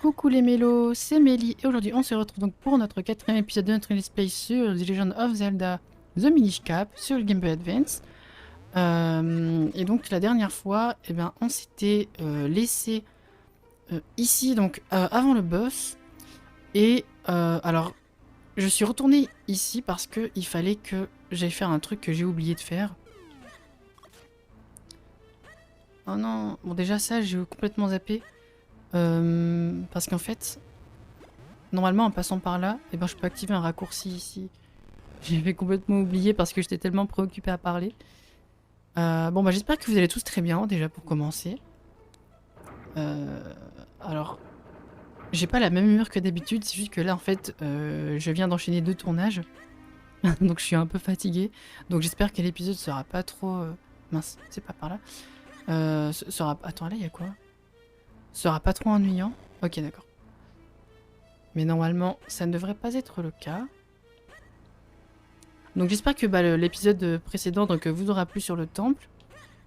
Coucou les mélos, c'est Mélie et aujourd'hui on se retrouve donc pour notre quatrième épisode de notre let's play sur The Legend of Zelda The Minish Cap sur le Game Boy Advance. Et donc la dernière fois, eh ben, on s'était laissé ici donc avant le boss et alors je suis retourné ici parce que il fallait que j'aille faire un truc que j'ai oublié de faire. Oh non, bon déjà ça j'ai complètement zappé parce qu'en fait normalement, en passant par là, eh ben, je peux activer un raccourci ici. J'avais complètement oublié parce que j'étais tellement préoccupé à parler. Bon, bah j'espère que vous allez tous très bien, déjà pour commencer. Alors, j'ai pas la même humeur que d'habitude, c'est juste que là, en fait, je viens d'enchaîner 2 tournages. Donc je suis un peu fatiguée. Donc j'espère que l'épisode sera pas trop... Mince, c'est pas par là. Sera... Attends, là, il y a quoi? Sera pas trop ennuyant. Ok, d'accord. Mais normalement, ça ne devrait pas être le cas. Donc j'espère que bah, l'épisode précédent donc, vous aura plu sur le temple.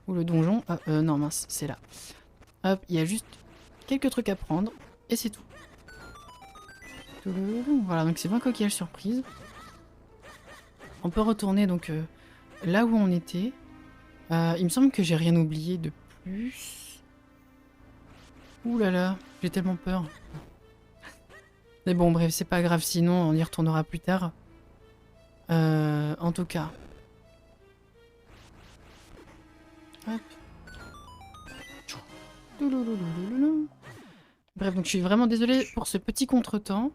Ou le donjon. Non mince, c'est là. Hop, il y a juste quelques trucs à prendre. Et c'est tout. Voilà, donc c'est 20 coquillages surprise. On peut retourner donc là où on était. Il me semble que j'ai rien oublié de plus. Ouh là là, j'ai tellement peur. Mais bon, bref, c'est pas grave, sinon on y retournera plus tard. En tout cas. Hop. Bref, donc je suis vraiment désolée pour ce petit contretemps.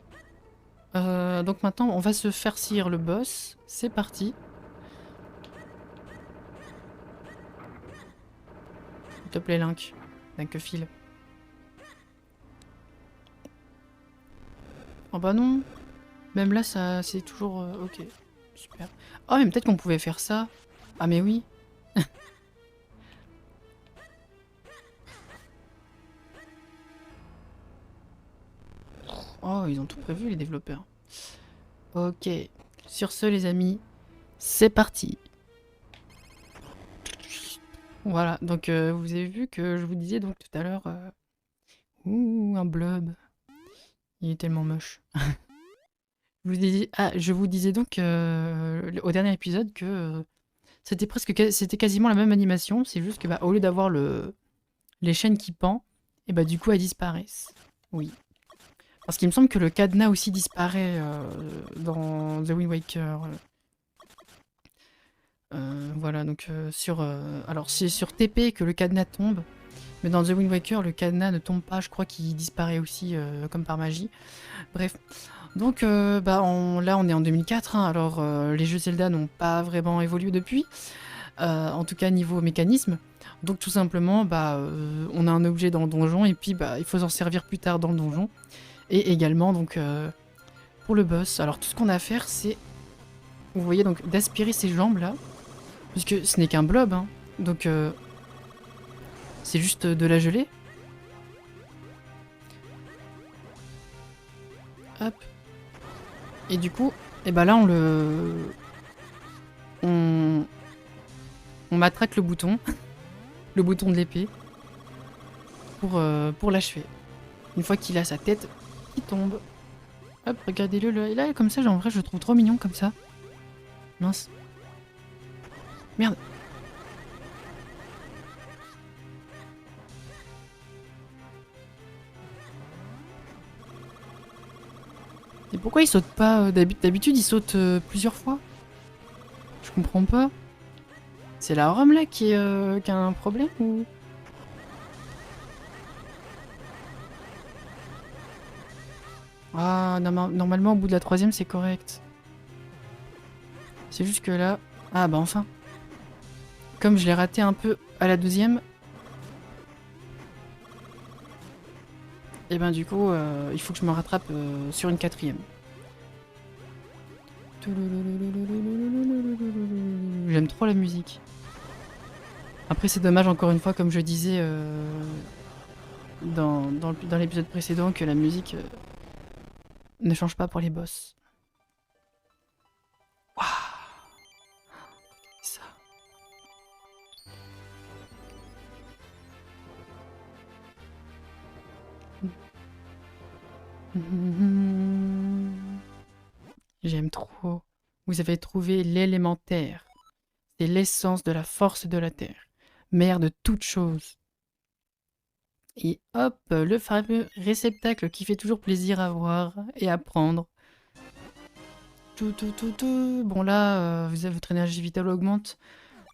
Donc maintenant, on va se farcir le boss. C'est parti. S'il te plaît, Link. Link file. Oh bah non. Même là, ça, c'est toujours... ok. Super. Oh, mais peut-être qu'on pouvait faire ça. Ah mais oui. Oh, ils ont tout prévu, les développeurs. Ok. Sur ce, les amis, c'est parti. Voilà, donc vous avez vu que je vous disais donc tout à l'heure... Ouh, un blob. Il est tellement moche. Je vous disais donc au dernier épisode que c'était quasiment la même animation, c'est juste que bah, au lieu d'avoir les chaînes qui pendent, et bah du coup elles disparaissent. Oui. Parce qu'il me semble que le cadenas aussi disparaît dans The Wind Waker. Voilà, donc alors c'est sur TP que le cadenas tombe, mais dans The Wind Waker le cadenas ne tombe pas, je crois qu'il disparaît aussi comme par magie. Bref. Donc bah là on est en 2004, hein, alors les jeux Zelda n'ont pas vraiment évolué depuis, en tout cas niveau mécanisme. Donc tout simplement bah on a un objet dans le donjon et puis bah il faut s'en servir plus tard dans le donjon. Et également donc pour le boss, alors tout ce qu'on a à faire c'est, vous voyez donc d'aspirer ses jambes là, puisque ce n'est qu'un blob, hein, donc c'est juste de la gelée. Hop. Et du coup, et bah là on matraque le bouton de l'épée, pour l'achever. Une fois qu'il a sa tête qui tombe. Hop, regardez-le là. Et là, comme ça, en vrai, je le trouve trop mignon comme ça. Mince. Merde. Et pourquoi il saute pas d'habitude, il saute plusieurs fois. Je comprends pas. C'est la Rome là qui a un problème ou... Ah, normalement, au bout de la troisième, c'est correct. C'est juste que là... Ah bah enfin. Comme je l'ai raté un peu à la deuxième... Et ben du coup, il faut que je me rattrape sur une quatrième. J'aime trop la musique. Après c'est dommage encore une fois, comme je disais dans l'épisode précédent, que la musique ne change pas pour les boss. Waouh, ça. J'aime trop. Vous avez trouvé l'élémentaire. C'est l'essence de la force de la Terre. Mère de toutes choses. Et hop, le fameux réceptacle qui fait toujours plaisir à voir et à prendre. Bon là, votre énergie vitale augmente.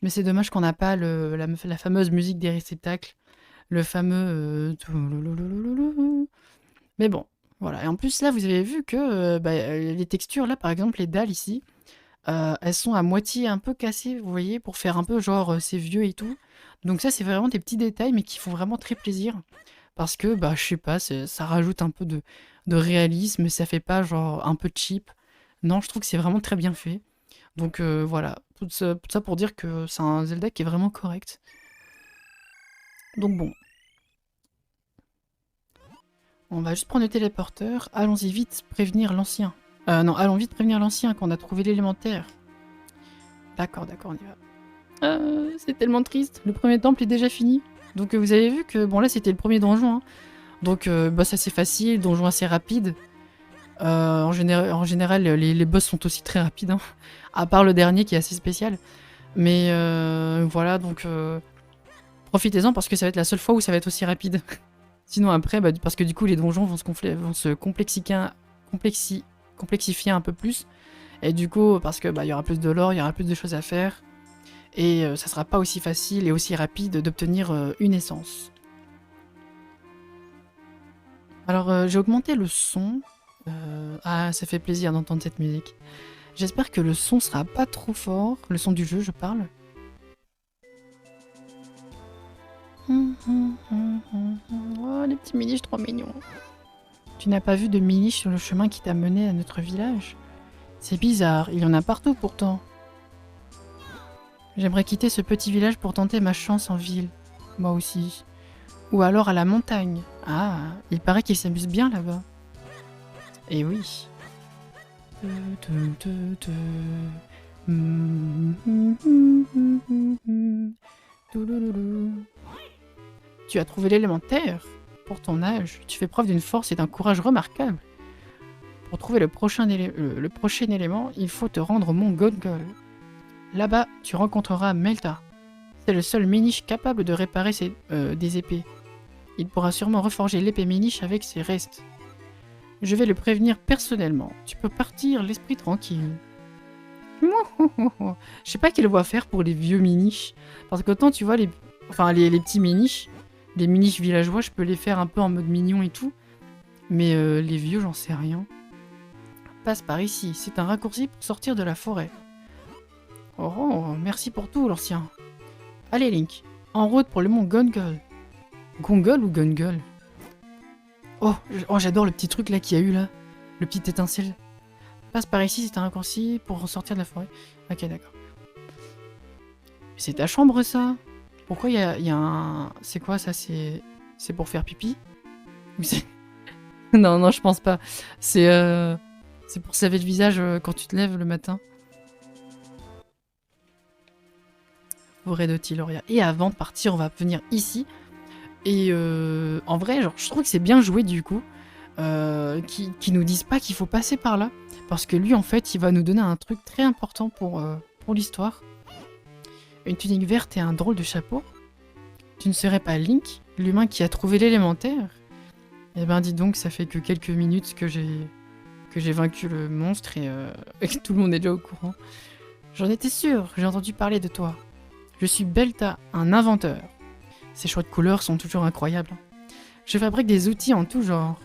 Mais c'est dommage qu'on n'a pas la fameuse musique des réceptacles. Le fameux... Mais bon, voilà. Et en plus, là, vous avez vu que les textures, là, par exemple, les dalles ici, elles sont à moitié un peu cassées, vous voyez, pour faire un peu genre c'est vieux et tout. Donc ça, c'est vraiment des petits détails, mais qui font vraiment très plaisir. Parce que, bah, je sais pas, ça rajoute un peu de réalisme, ça fait pas genre un peu cheap. Non, je trouve que c'est vraiment très bien fait. Donc voilà, tout ça pour dire que c'est un Zelda qui est vraiment correct. Donc bon, on va juste prendre le téléporteur. Allons-y vite, prévenir l'ancien. Non, allons vite prévenir l'ancien qu'on a trouvé l'élémentaire. D'accord, d'accord, on y va. C'est tellement triste. Le premier temple est déjà fini. Donc vous avez vu que, bon là c'était le premier donjon. Hein. Donc bah, ça c'est facile, donjon assez rapide. En général les boss sont aussi très rapides. Hein. À part le dernier qui est assez spécial. Mais voilà, donc profitez-en parce que ça va être la seule fois où ça va être aussi rapide. Sinon après, bah, parce que du coup les donjons vont se complexifier un peu plus. Et du coup, parce que bah, y aura plus de lore, il y aura plus de choses à faire. Et ça sera pas aussi facile et aussi rapide d'obtenir une essence. Alors j'ai augmenté le son. Ah, ça fait plaisir d'entendre cette musique. J'espère que le son sera pas trop fort. Le son du jeu, je parle. Oh, les petits miniches trop mignons. Tu n'as pas vu de miniches sur le chemin qui t'a mené à notre village? C'est bizarre, il y en a partout pourtant. J'aimerais quitter ce petit village pour tenter ma chance en ville. Moi aussi. Ou alors à la montagne. Ah, il paraît qu'ils s'amusent bien là-bas. Eh oui. Tu as trouvé l'élémentaire? Pour ton âge, tu fais preuve d'une force et d'un courage remarquables. Pour trouver le prochain élément, il faut te rendre au mont Gongol. Là-bas, tu rencontreras Melta. C'est le seul miniche capable de réparer des épées. Il pourra sûrement reforger l'épée miniche avec ses restes. Je vais le prévenir personnellement. Tu peux partir l'esprit tranquille. Je sais pas quelle voie faire pour les vieux miniches. Parce qu'autant tu vois, les petits miniches, les miniches villageois, je peux les faire un peu en mode mignon et tout. Mais les vieux, j'en sais rien. Passe par ici, c'est un raccourci pour sortir de la forêt. Oh, merci pour tout, l'ancien. Allez, Link, en route pour le mont Gongol. Gongol ou Gongol? Oh, j'adore le petit truc là qu'il y a eu là. Le petit étincelle. Passe par ici, c'est un raccourci pour sortir de la forêt. Ok, d'accord. C'est ta chambre ça? Pourquoi il y a un... C'est quoi ça? C'est pour faire pipi? Ou c'est... Non, non, je pense pas. C'est pour se laver le visage quand tu te lèves le matin. Forêt de Tiloria. Et avant de partir, on va venir ici. Et en vrai, genre, je trouve que c'est bien joué du coup. Qui nous disent pas qu'il faut passer par là. Parce que lui, en fait, il va nous donner un truc très important pour l'histoire. Une tunique verte et un drôle de chapeau. Tu ne serais pas Link, l'humain qui a trouvé l'élémentaire? Eh ben dis donc, ça fait que quelques minutes que j'ai vaincu le monstre et que tout le monde est déjà au courant. J'en étais sûr, j'ai entendu parler de toi. Je suis Belta, un inventeur. Ces choix de couleurs sont toujours incroyables. Je fabrique des outils en tout genre.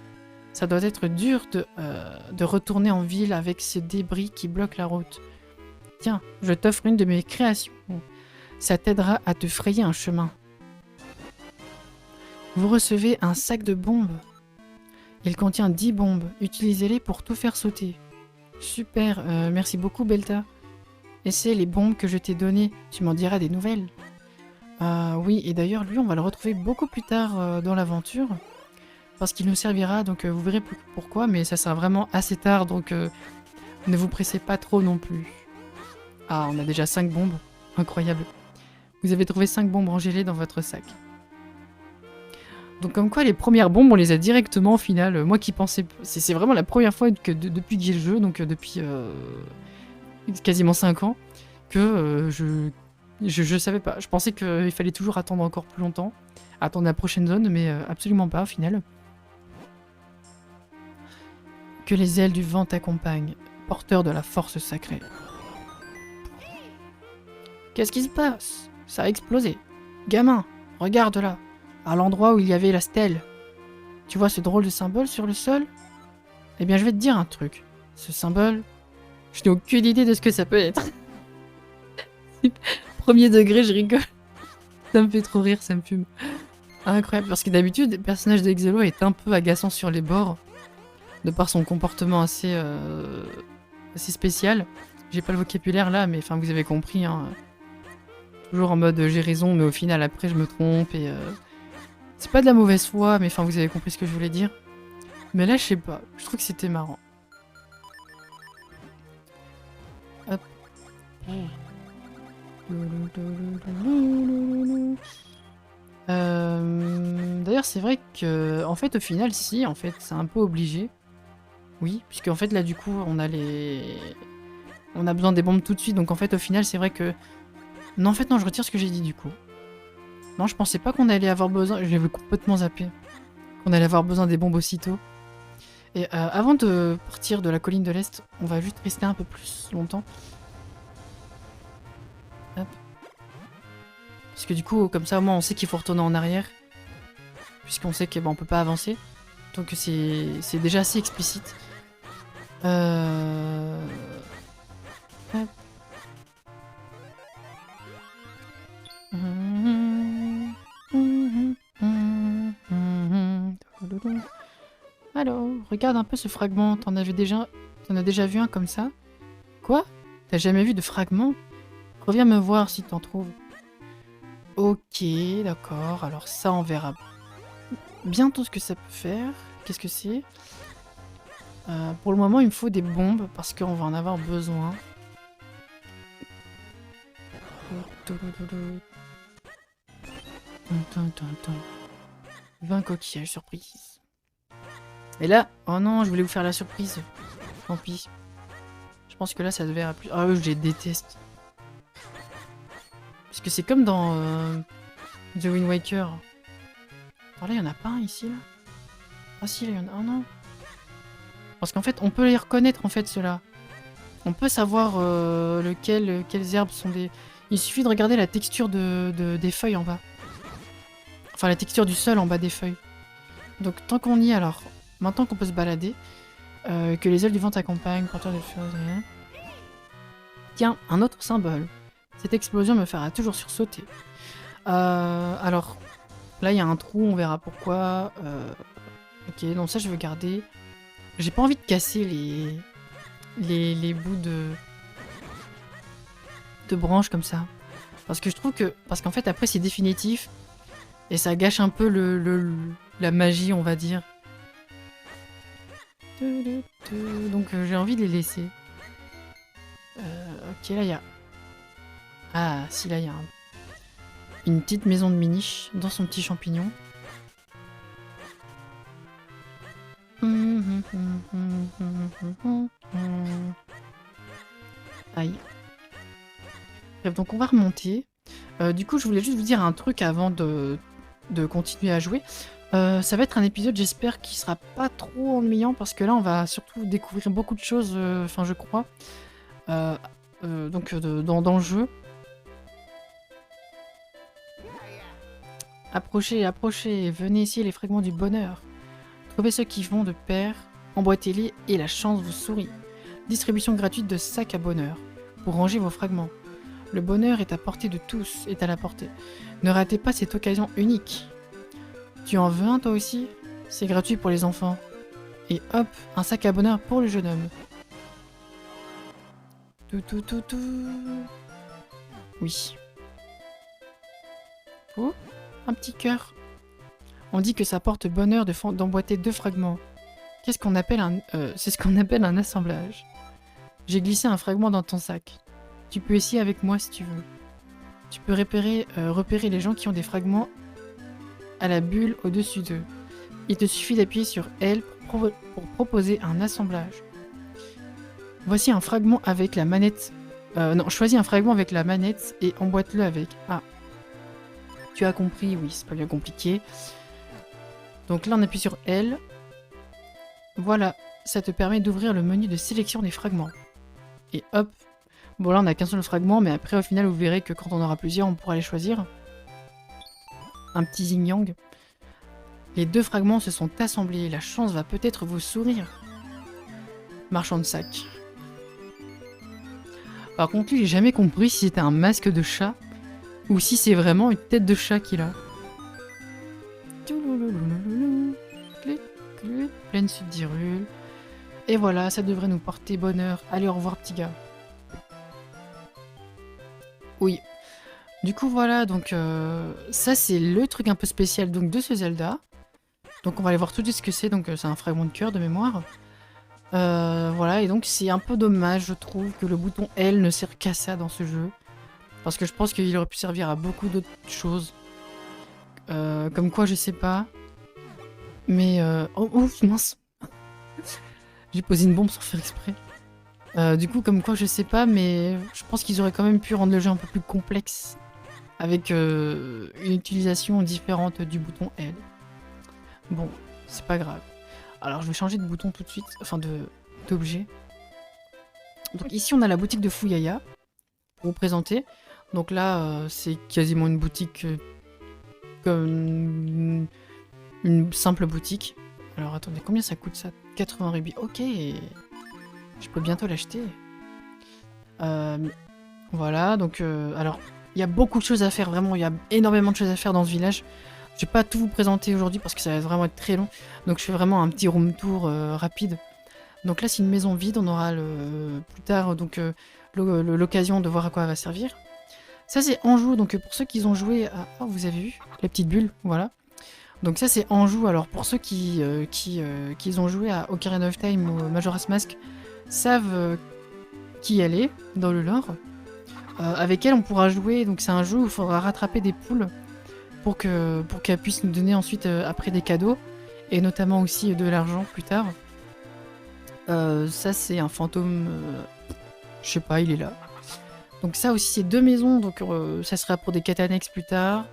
Ça doit être dur de retourner en ville avec ce débris qui bloque la route. Tiens, je t'offre une de mes créations. Ça t'aidera à te frayer un chemin. Vous recevez un sac de bombes. Il contient 10 bombes. Utilisez-les pour tout faire sauter. Super, merci beaucoup Belta. Essaie les bombes que je t'ai données. Tu m'en diras des nouvelles. Oui, et d'ailleurs lui on va le retrouver beaucoup plus tard dans l'aventure. Parce qu'il nous servira, donc vous verrez pourquoi, mais ça sera vraiment assez tard, donc ne vous pressez pas trop non plus. Ah, on a déjà 5 bombes. Incroyable. Vous avez trouvé 5 bombes en gelée dans votre sac. Donc comme quoi les premières bombes on les a directement au final. Moi qui pensais... C'est vraiment la première fois que depuis que j'ai le jeu, donc depuis quasiment 5 ans, que je savais pas. Je pensais qu'il fallait toujours attendre encore plus longtemps, attendre la prochaine zone, mais absolument pas au final. Que les ailes du vent t'accompagnent, porteur de la force sacrée. Qu'est-ce qui se passe? Ça a explosé. Gamin, regarde là, à l'endroit où il y avait la stèle. Tu vois ce drôle de symbole sur le sol? Eh bien, je vais te dire un truc. Ce symbole, je n'ai aucune idée de ce que ça peut être. Premier degré, je rigole. Ça me fait trop rire, ça me fume. Incroyable, parce que d'habitude, le personnage d'Exelo est un peu agaçant sur les bords, de par son comportement assez spécial. J'ai pas le vocabulaire là, mais enfin vous avez compris. Hein. Toujours en mode j'ai raison, mais au final après je me trompe et c'est pas de la mauvaise foi, mais enfin vous avez compris ce que je voulais dire. Mais là je sais pas, je trouve que c'était marrant. Hop. D'ailleurs c'est vrai que en fait au final si en fait c'est un peu obligé. Oui, puisque en fait là du coup on a besoin des bombes tout de suite, donc en fait au final c'est vrai que... Non en fait non, je retire ce que j'ai dit du coup. Non, je pensais pas qu'on allait avoir besoin, j'avais complètement zappé, qu'on allait avoir besoin des bombes aussitôt. Et avant de partir de la colline de l'Est, on va juste rester un peu plus longtemps. Hop. Parce que du coup, comme ça au moins on sait qu'il faut retourner en arrière. Puisqu'on sait qu'on peut pas avancer. Donc c'est déjà assez explicite. Hop. Alors, regarde un peu ce fragment. T'en as déjà vu un comme ça? Quoi? T'as jamais vu de fragment? Reviens me voir si t'en trouves. Ok, d'accord. Alors ça, on verra bientôt ce que ça peut faire. Qu'est-ce que c'est? Pour le moment, il me faut des bombes parce qu'on va en avoir besoin. 20 coquillages, surprise. Et là, oh non, je voulais vous faire la surprise. Tant pis. Je pense que là, ça devait être plus... Ah, je les déteste. Parce que c'est comme dans The Wind Waker. Alors là, il n'y en a pas un ici, là. Ah si, là, il y en a un, non. Parce qu'en fait, on peut les reconnaître, en fait, ceux-là. On peut savoir quelles herbes sont des... Il suffit de regarder la texture des feuilles en bas. Enfin, la texture du sol en bas des feuilles. Donc, tant qu'on y est, alors, maintenant qu'on peut se balader, que les ailes du vent t'accompagnent, porteur de choses, rien. Tiens, un autre symbole. Cette explosion me fera toujours sursauter. Alors, là, il y a un trou, on verra pourquoi. Ok, donc ça, je veux garder. J'ai pas envie de casser les bouts de branches comme ça. Parce que je trouve que... Parce qu'en fait, après, c'est définitif. Et ça gâche un peu la magie, on va dire. Donc, j'ai envie de les laisser. Ok, là, il y a... Ah, si, là, il y a une petite maison de Miniche dans son petit champignon. Aïe. Bref, donc on va remonter. Du coup, je voulais juste vous dire un truc avant de continuer à jouer. Ça va être un épisode, j'espère, qui sera pas trop ennuyant, parce que là, on va surtout découvrir beaucoup de choses, enfin, je crois. Donc, dans le jeu. Approchez, approchez, venez ici les fragments du bonheur. Trouvez ceux qui vont de pair, emboîtez-les et la chance vous sourit. Distribution gratuite de sacs à bonheur, pour ranger vos fragments. Le bonheur est à portée de tous, est à la portée. Ne ratez pas cette occasion unique. Tu en veux un toi aussi? C'est gratuit pour les enfants. Et hop, un sac à bonheur pour le jeune homme. Tout. Oui. Oh, un petit cœur. On dit que ça porte bonheur d'emboîter 2 fragments. Qu'est-ce qu'on appelle c'est ce qu'on appelle un assemblage. J'ai glissé un fragment dans ton sac. Tu peux essayer avec moi si tu veux. Tu peux repérer les gens qui ont des fragments à la bulle au-dessus d'eux. Il te suffit d'appuyer sur L pour proposer un assemblage. Voici un fragment avec la manette. Non, choisis un fragment avec la manette et emboîte-le avec. Ah. Tu as compris, oui, c'est pas bien compliqué. Donc là, on appuie sur L. Voilà, ça te permet d'ouvrir le menu de sélection des fragments. Et hop. Bon, là, on n'a qu'un seul fragment, mais après, au final, vous verrez que quand on aura plusieurs, on pourra les choisir. Un petit yin-yang. Les 2 fragments se sont assemblés. La chance va peut-être vous sourire. Marchand de sac. Par contre, lui, j'ai jamais compris si c'était un masque de chat ou si c'est vraiment une tête de chat qu'il a. Pleine sud d'Hyrule. Et voilà, ça devrait nous porter bonheur. Allez, au revoir, petit gars. Oui. Du coup, voilà, donc ça, c'est le truc un peu spécial donc, de ce Zelda. Donc, on va aller voir tout de suite ce que c'est. Donc, c'est un fragment de cœur de mémoire. Voilà, et donc c'est un peu dommage, je trouve, que le bouton L ne sert qu'à ça dans ce jeu. Parce que je pense qu'il aurait pu servir à beaucoup d'autres choses. Comme quoi, je sais pas. Mais... Oh, ouf, mince. J'ai posé une bombe sans faire exprès. Du coup, comme quoi, je sais pas, mais je pense qu'ils auraient quand même pu rendre le jeu un peu plus complexe. Avec une utilisation différente du bouton L. Bon, c'est pas grave. Alors, je vais changer de bouton tout de suite. Enfin, d'objet. Donc ici, on a la boutique de Fuyaya. Pour vous présenter. Donc là, c'est quasiment une boutique comme une simple boutique. Alors attendez, combien ça coûte ça? 80 rubis. Ok, je peux bientôt l'acheter. Voilà, donc alors il y a beaucoup de choses à faire, vraiment, il y a énormément de choses à faire dans ce village. Je vais pas tout vous présenter aujourd'hui parce que ça va vraiment être très long. Donc je fais vraiment un petit room tour rapide. Donc là, c'est une maison vide, on aura plus tard donc l'occasion de voir à quoi elle va servir. Ça, c'est Anjou, donc pour ceux qui ont joué à... Oh, vous avez vu les petites bulles, voilà. Donc ça, c'est Anjou. Alors pour ceux qui ont joué à Ocarina of Time ou Majora's Mask, savent qui elle est dans le lore. Avec elle, on pourra jouer, donc c'est un jeu où il faudra rattraper des poules pour qu'elle puisse nous donner ensuite après des cadeaux, et notamment aussi de l'argent plus tard. Ça, c'est un fantôme... je sais pas, il est là. Donc ça aussi, c'est 2 maisons, donc ça sera pour des quêtes annexes plus tard.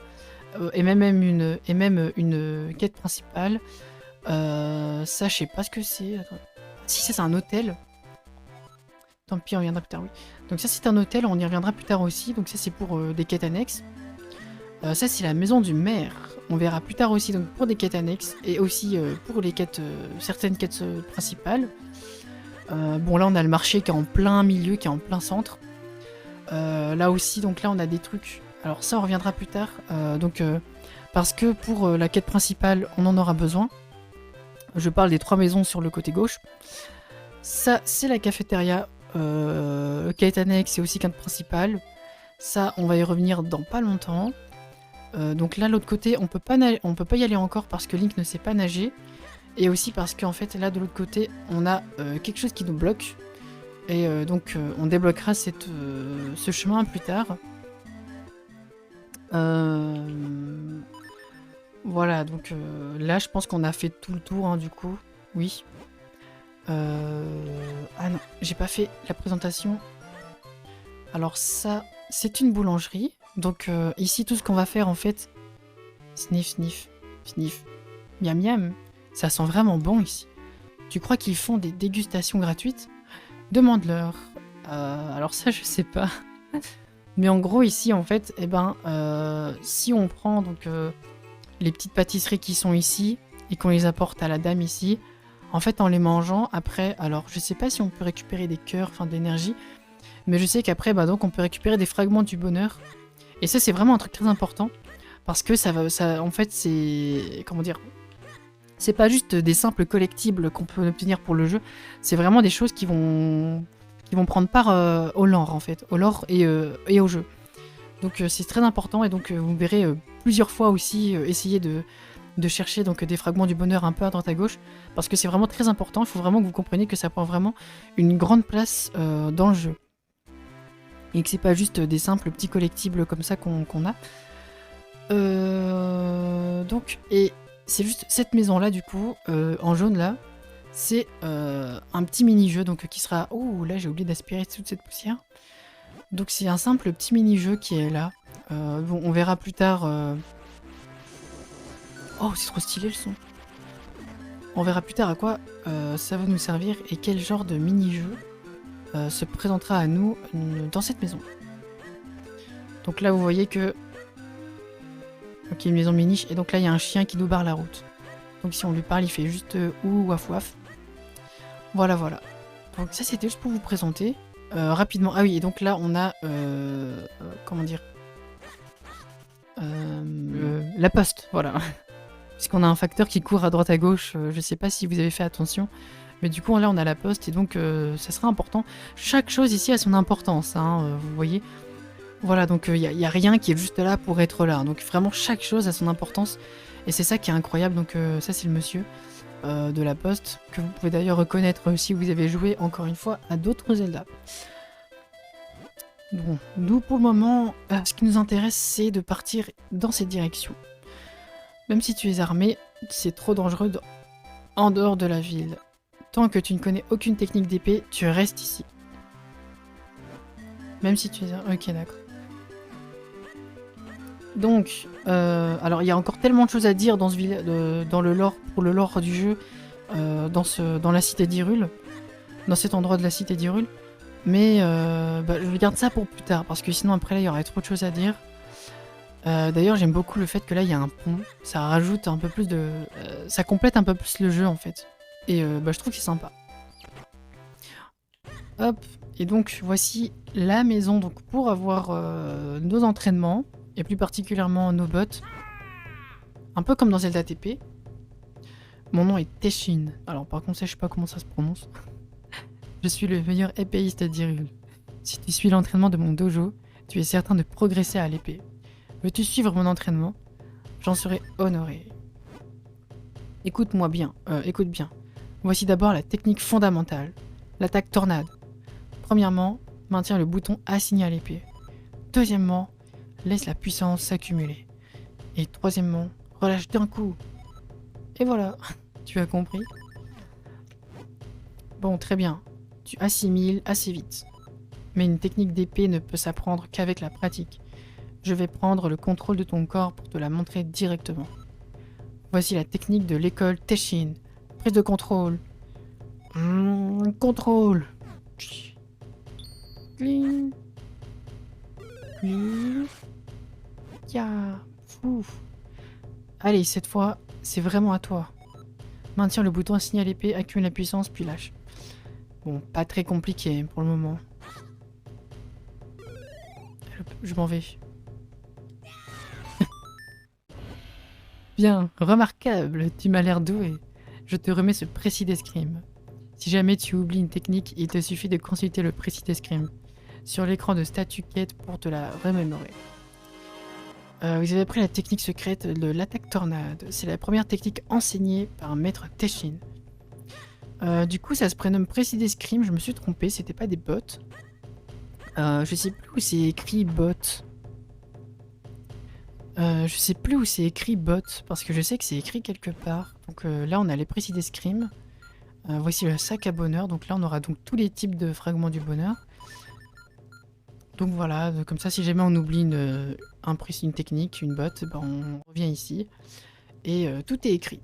Et même une quête principale. Ça, je sais pas ce que c'est. Si, ça, c'est un hôtel. Tant pis, on reviendra plus tard, oui. Donc ça, c'est un hôtel, on y reviendra plus tard aussi. Donc ça, c'est pour des quêtes annexes. Ça, c'est la maison du maire. On verra plus tard aussi donc pour des quêtes annexes. Et aussi pour les quêtes, certaines quêtes principales. Bon, là, on a le marché qui est en plein milieu, qui est en plein centre. Là aussi, donc là, on a des trucs... Alors ça, on reviendra plus tard. Parce que pour la quête principale, on en aura besoin. Je parle des 3 maisons sur le côté gauche. Ça, c'est la cafétéria. Quête annexe et aussi quête principale. Ça, on va y revenir dans pas longtemps. Donc là, l'autre côté, on peut pas y aller encore parce que Link ne sait pas nager. Et aussi parce qu'en fait, là, de l'autre côté, on a quelque chose qui nous bloque. Et donc, on débloquera ce chemin plus tard. Voilà, donc là, je pense qu'on a fait tout le tour, hein, du coup. Oui. Ah non, j'ai pas fait la présentation. Alors ça, c'est une boulangerie. Donc ici, tout ce qu'on va faire, en fait... Sniff, sniff, sniff. Miam, miam. Ça sent vraiment bon, ici. Tu crois qu'ils font des dégustations gratuites? Demande-leur. Alors ça, je sais pas. Mais en gros, ici, en fait, eh ben, si on prend donc les petites pâtisseries qui sont ici et qu'on les apporte à la dame ici, en fait, en les mangeant, après, alors, je sais pas si on peut récupérer des cœurs, enfin, de l'énergie, mais je sais qu'après, bah, donc, on peut récupérer des fragments du bonheur. Et ça, c'est vraiment un truc très important, parce que en fait, c'est... Comment dire? C'est pas juste des simples collectibles qu'on peut obtenir pour le jeu, c'est vraiment des choses qui vont prendre part au lore, en fait, au lore et au jeu. Donc c'est très important, et donc vous verrez plusieurs fois aussi essayer de chercher donc, des fragments du bonheur un peu à droite à gauche, parce que c'est vraiment très important, il faut vraiment que vous compreniez que ça prend vraiment une grande place dans le jeu. Et que c'est pas juste des simples petits collectibles comme ça qu'on a. Donc, et c'est juste cette maison-là, du coup, en jaune, là, c'est un petit mini-jeu, donc qui sera... Oh, là, j'ai oublié d'aspirer toute cette poussière. Donc, c'est un simple petit mini-jeu qui est là. Bon, on verra plus tard... Oh, c'est trop stylé, le son. On verra plus tard à quoi ça va nous servir et quel genre de mini-jeu se présentera à nous dans cette maison. Donc là, vous voyez que... Ok, une maison mini. Et donc là, il y a un chien qui nous barre la route. Donc si on lui parle, il fait juste ou waf waf. Voilà, voilà. Donc ça, c'était juste pour vous présenter. Rapidement. Ah oui, et donc là, on a... comment dire la poste, voilà. Puisqu'on a un facteur qui court à droite à gauche. Je sais pas si vous avez fait attention. Mais du coup, là, on a la poste. Et donc, ça sera important. Chaque chose ici a son importance, hein, vous voyez. Voilà, donc il n'y a rien qui est juste là pour être là. Donc vraiment, chaque chose a son importance. Et c'est ça qui est incroyable. Donc ça, c'est le monsieur de la poste, que vous pouvez d'ailleurs reconnaître si vous avez joué, encore une fois, à d'autres Zelda. Bon, nous, pour le moment, ce qui nous intéresse, c'est de partir dans cette direction. Même si tu es armé, c'est trop dangereux en dehors de la ville. Tant que tu ne connais aucune technique d'épée, tu restes ici. Même si tu es... Ok, d'accord. Donc, alors il y a encore tellement de choses à dire dans ce dans le lore, pour le lore du jeu, dans la cité d'Hyrule, dans cet endroit de la cité d'Hyrule. Mais je garde ça pour plus tard, parce que sinon après là il y aurait trop de choses à dire. D'ailleurs j'aime beaucoup le fait que là il y a un pont, ça rajoute un peu plus de... ça complète un peu plus le jeu en fait. Et je trouve que c'est sympa. Hop, et donc voici la maison donc, pour avoir nos entraînements. Et plus particulièrement nos bots. Un peu comme dans Zelda TP. Mon nom est Teshin. Alors par contre ça je sais pas comment ça se prononce. Je suis le meilleur épéiste d'Hyrule. Si tu suis l'entraînement de mon dojo, tu es certain de progresser à l'épée. Veux-tu suivre mon entraînement? J'en serai honoré. Écoute-moi bien, écoute bien. Voici d'abord la technique fondamentale. L'attaque tornade. Premièrement, maintiens le bouton assigné à l'épée. Deuxièmement, laisse la puissance s'accumuler. Et troisièmement, relâche d'un coup. Et voilà, tu as compris. Bon, très bien. Tu assimiles assez vite. Mais une technique d'épée ne peut s'apprendre qu'avec la pratique. Je vais prendre le contrôle de ton corps pour te la montrer directement. Voici la technique de l'école Teshin. Prise de contrôle. Contrôle. Cling. Cling. Ouf. Allez, cette fois, c'est vraiment à toi. Maintiens le bouton assigné à l'épée, accumule la puissance, puis lâche. Bon, pas très compliqué pour le moment. Je m'en vais. Bien, remarquable, tu m'as l'air doué. Je te remets ce précis d'escrime. Si jamais tu oublies une technique, il te suffit de consulter le précis d'escrime sur l'écran de statue quête pour te la remémorer. Vous avez appris la technique secrète de l'attaque tornade. C'est la première technique enseignée par Maître Teshin. Du coup, ça se prénomme précis d'escrime. Je me suis trompé, c'était pas des bots. Je sais plus où c'est écrit bot. Je sais plus où c'est écrit bot, parce que je sais que c'est écrit quelque part. Donc là, on a les précis d'escrime. Voici le sac à bonheur. Donc là, on aura donc tous les types de fragments du bonheur. Donc voilà, comme ça, si jamais on oublie une technique, une botte, ben on revient ici. Et tout est écrit.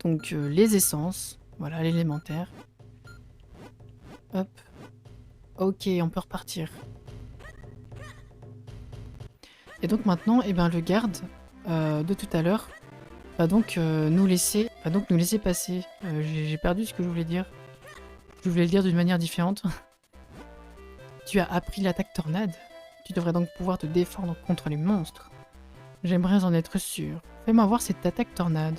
Donc les essences, voilà l'élémentaire. Hop. Ok, on peut repartir. Et donc maintenant, eh ben, le garde de tout à l'heure va donc nous laisser passer. J'ai perdu ce que je voulais dire. Je voulais le dire d'une manière différente. Tu as appris l'attaque tornade. Tu devrais donc pouvoir te défendre contre les monstres. J'aimerais en être sûr. Fais-moi voir cette attaque tornade.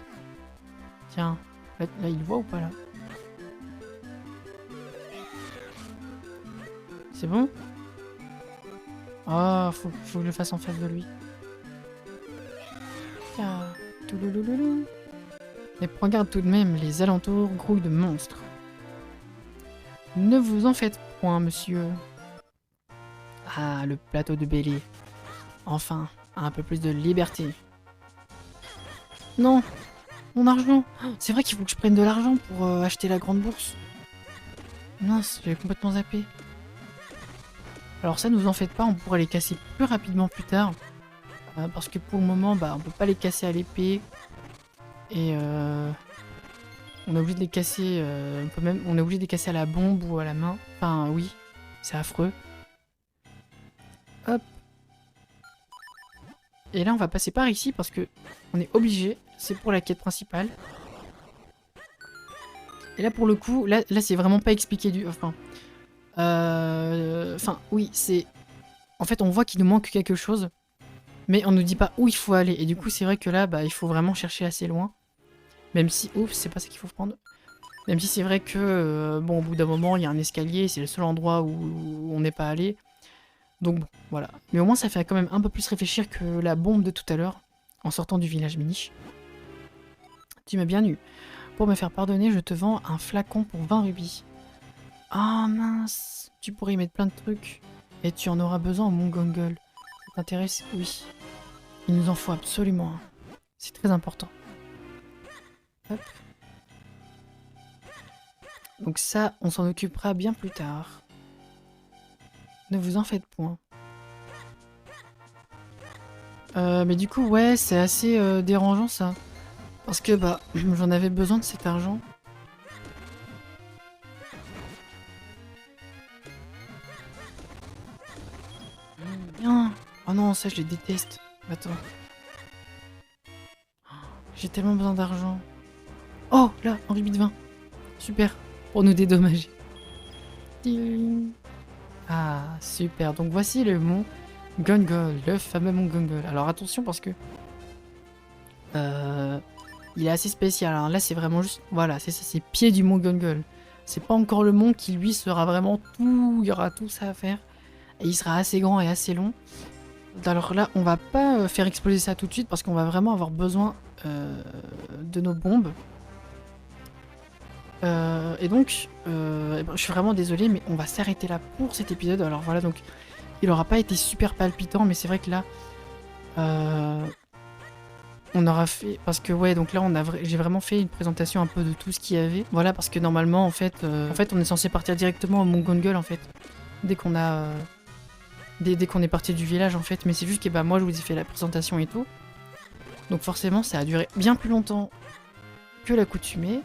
Tiens, là il voit ou pas là? C'est bon? Oh, faut que je le fasse en face de lui. Tiens, touloulouloulou. Mais regarde tout de même, les alentours grouillent de monstres. Ne vous en faites point, monsieur. Ah, le plateau de bélier. Enfin, Un peu plus de liberté. Non, mon argent. C'est vrai qu'il faut que je prenne de l'argent pour acheter la grande bourse. Mince, j'avais complètement zappé. Alors ça, nous en faites pas, on pourra les casser plus rapidement plus tard. Parce que pour le moment, bah, on peut pas les casser à l'épée. Et on est obligé de les casser, on est obligé de les casser à la bombe ou à la main. Enfin, oui, c'est affreux. Hop. Et là, on va passer par ici parce que on est obligé. C'est pour la quête principale. Et là, pour le coup, là c'est vraiment pas expliqué du... Enfin, oui, c'est... En fait, on voit qu'il nous manque quelque chose. Mais on nous dit pas où il faut aller. Et du coup, c'est vrai que là, bah, il faut vraiment chercher assez loin. Même si... Ouf, c'est pas ça qu'il faut prendre. Même si c'est vrai que, bon, au bout d'un moment, il y a un escalier. C'est le seul endroit où on n'est pas allé. Donc bon, voilà. Mais au moins, ça fait quand même un peu plus réfléchir que la bombe de tout à l'heure. En sortant du village Minish. Tu m'as bien eu. Pour me faire pardonner, je te vends un flacon pour 20 rubis. Ah mince, tu pourrais y mettre plein de trucs. Et tu en auras besoin au Mont Gongol. Ça t'intéresse? Oui. Il nous en faut absolument un. C'est très important. Hop. Donc ça, on s'en occupera bien plus tard. Ne vous en faites point. Mais du coup, ouais, c'est assez dérangeant ça. Parce que, bah, j'en avais besoin de cet argent. Bien. Oh non, ça, je les déteste. Attends. J'ai tellement besoin d'argent. Oh, là, un rubis de vin. Super. Pour nous dédommager. Ding. Ah, super. Donc voici le mont Gongol, le fameux mont Gongol. Alors attention parce que... il est assez spécial. Hein. Là, c'est vraiment juste... Voilà, c'est ça, c'est pied du mont Gongol. C'est pas encore le mont qui, lui, sera vraiment tout... Il y aura tout ça à faire. Et il sera assez grand et assez long. Alors là, on va pas faire exploser ça tout de suite parce qu'on va vraiment avoir besoin de nos bombes. Et donc, je suis vraiment désolée, mais on va s'arrêter là pour cet épisode. Alors voilà, donc il aura pas été super palpitant, mais c'est vrai que là, on aura fait... Parce que ouais, donc là, j'ai vraiment fait une présentation un peu de tout ce qu'il y avait. Voilà, parce que normalement, en fait, on est censé partir directement au Mont Gongol, en fait. Dès qu'on a... Dès qu'on est parti du village, en fait. Mais c'est juste que bah, moi, je vous ai fait la présentation et tout. Donc forcément, ça a duré bien plus longtemps que l'accoutumée.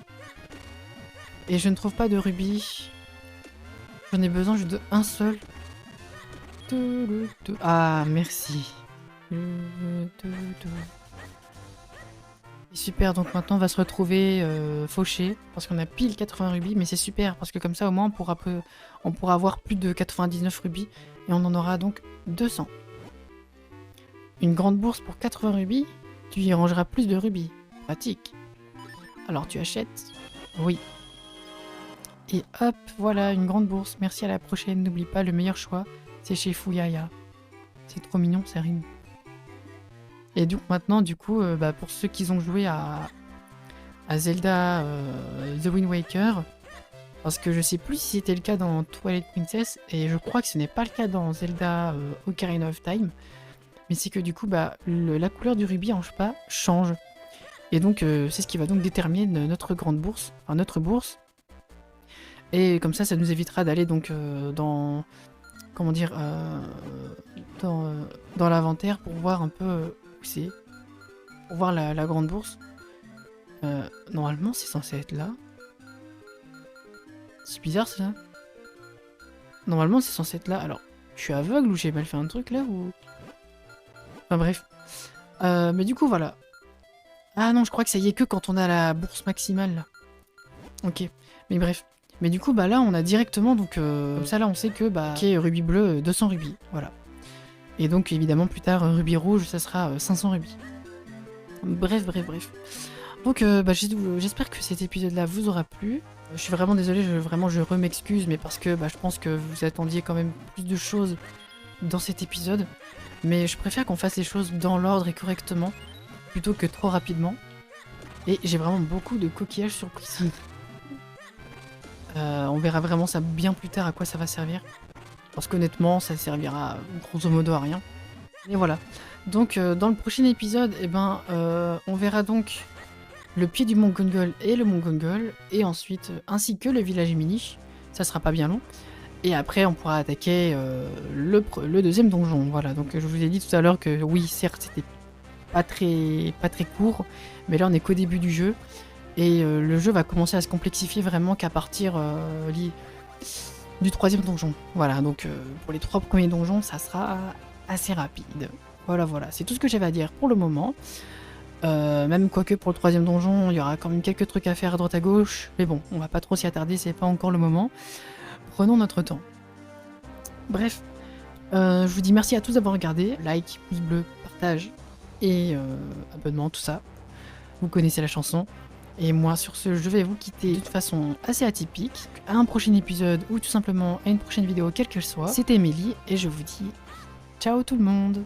Et je ne trouve pas de rubis. J'en ai besoin juste d'un seul. Ah, merci. Super, donc maintenant on va se retrouver fauché. Parce qu'on a pile 80 rubis. Mais c'est super, parce que comme ça au moins on pourra avoir plus de 99 rubis. Et on en aura donc 200. Une grande bourse pour 80 rubis. Tu y rangeras plus de rubis. Pratique. Alors tu achètes? Oui. Et hop, voilà, une grande bourse. Merci, à la prochaine. N'oublie pas, le meilleur choix, c'est chez Fuyaya. C'est trop mignon, ça rime. Et donc maintenant, du coup, bah, pour ceux qui ont joué à Zelda The Wind Waker, parce que je sais plus si c'était le cas dans Twilight Princess, et je crois que ce n'est pas le cas dans Zelda Ocarina of Time, mais c'est que du coup, bah, la couleur du rubis en pas change. Et donc, c'est ce qui va donc déterminer notre grande bourse, enfin notre bourse. Et comme ça nous évitera d'aller donc dans... Comment dire dans l'inventaire pour voir un peu où c'est. Pour voir la grande bourse. Normalement, c'est censé être là. C'est bizarre, ça. Normalement, c'est censé être là. Alors, je suis aveugle ou j'ai mal fait un truc, là, ou... Enfin, bref. Mais du coup, voilà. Ah non, je crois que ça y est que quand on a la bourse maximale, là. Ok. Mais bref. Mais du coup, bah là, on a directement, donc... comme ça, là, on sait que, bah... Ok, rubis bleu, 200 rubis. Voilà. Et donc, évidemment, plus tard, rubis rouge, ça sera 500 rubis. Bref. Donc, bah, j'espère que cet épisode-là vous aura plu. Je suis vraiment désolé, je m'excuse, mais parce que bah, je pense que vous attendiez quand même plus de choses dans cet épisode. Mais je préfère qu'on fasse les choses dans l'ordre et correctement, plutôt que trop rapidement. Et j'ai vraiment beaucoup de coquillages surprises. On verra vraiment ça bien plus tard à quoi ça va servir. Parce qu'honnêtement, ça servira grosso modo à rien. Et voilà. Donc dans le prochain épisode, eh ben, on verra donc le pied du mont Gongol et le mont Gongol, et ensuite, ainsi que le village mini. Ça sera pas bien long. Et après, on pourra attaquer le deuxième donjon. Voilà, donc je vous ai dit tout à l'heure que oui, certes, c'était pas très court, mais là, on est qu'au début du jeu. Et le jeu va commencer à se complexifier vraiment qu'à partir du troisième donjon. Voilà, donc pour les 3 premiers donjons, ça sera assez rapide. Voilà, voilà, c'est tout ce que j'avais à dire pour le moment. Même quoique pour le troisième donjon, il y aura quand même quelques trucs à faire à droite à gauche. Mais bon, on va pas trop s'y attarder, c'est pas encore le moment. Prenons notre temps. Bref, je vous dis merci à tous d'avoir regardé. Like, pouce bleu, partage et abonnement, tout ça. Vous connaissez la chanson. Et moi, sur ce, je vais vous quitter de façon assez atypique. À un prochain épisode ou tout simplement à une prochaine vidéo, quelle qu'elle soit. C'était Émilie et je vous dis ciao tout le monde!